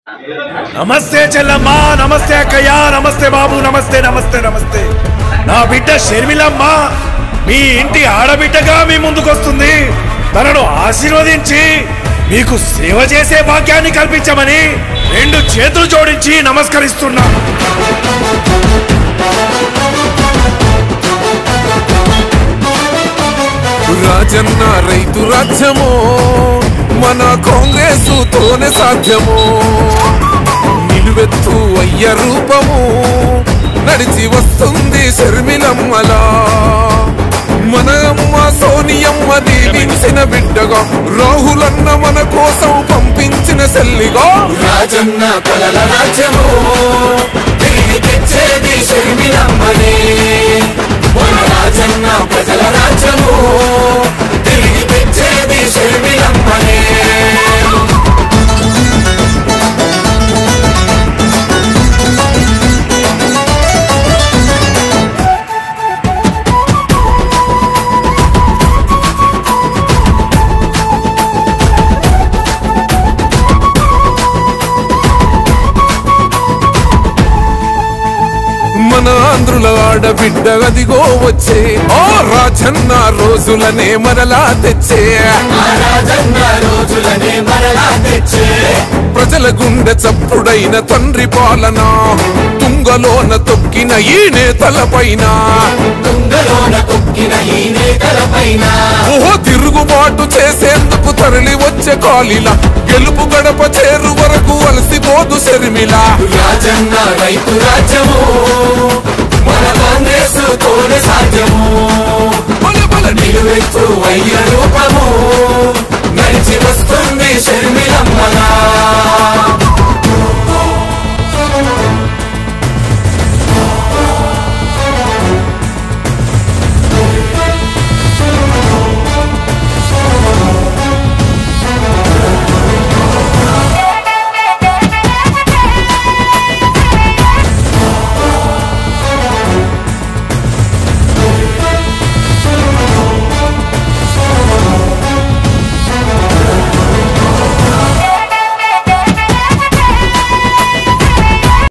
నమస్తే చెల్లమ్మా, నమస్తే అక్కయ్య, నమస్తే బాబు, నమస్తే నమస్తే నమస్తే. నా బిడ్డ షర్మిలమ్మ మీ ఇంటి ఆడబిడ్డగా మీ ముందుకొస్తుంది. తనను ఆశీర్వదించి మీకు సేవ చేసే భాగ్యాన్ని కల్పించమని రెండు చేతులు జోడించి నమస్కరిస్తున్నా. రాజన్న రైతు రాజ్యమో మన కాంగ్రెస్ తోనే సాధ్యమో, నిలువెత్తు అయ్య రూపము నడిచి వస్తుంది షర్మిలమ్మలా. మన అమ్మ సోనియమ్మ దీవించిన బిడ్డగా, రాహులన్న మన కోసం పంపించిన సెల్లిగా. రాజన్న కలల రాజ్యము తిరిగి తెచ్చేది షర్మిలమ్మనే. మన రాజన్న ప్రజల రాజ్యము తిరిగి తెచ్చేది షర్మిలమ్మనే. మన ఆంధ్రుల ఆడబిడ్డ అదిగో వచ్చే, ఓ రాజన్న రోజులనే మరలా తెచ్చే. ప్రజల గుండె చప్పుడైన తండ్రి పాలన, తుంగలోన తొక్కిన ఈ నేతలపైన, ఓహో తిరుగుబాటు చేసేందుకు తరలి వచ్చే కాలిలా, గెలుపు గడప చేరు వరకు అలసిపోదు షర్మిల. రాజన్న రైతు రాజ్యము మన కాంగ్రెస్ తోనే సాధ్యము. నిలువెత్తు అయ్య రూపము నడిచి వస్తుంది షర్మిల.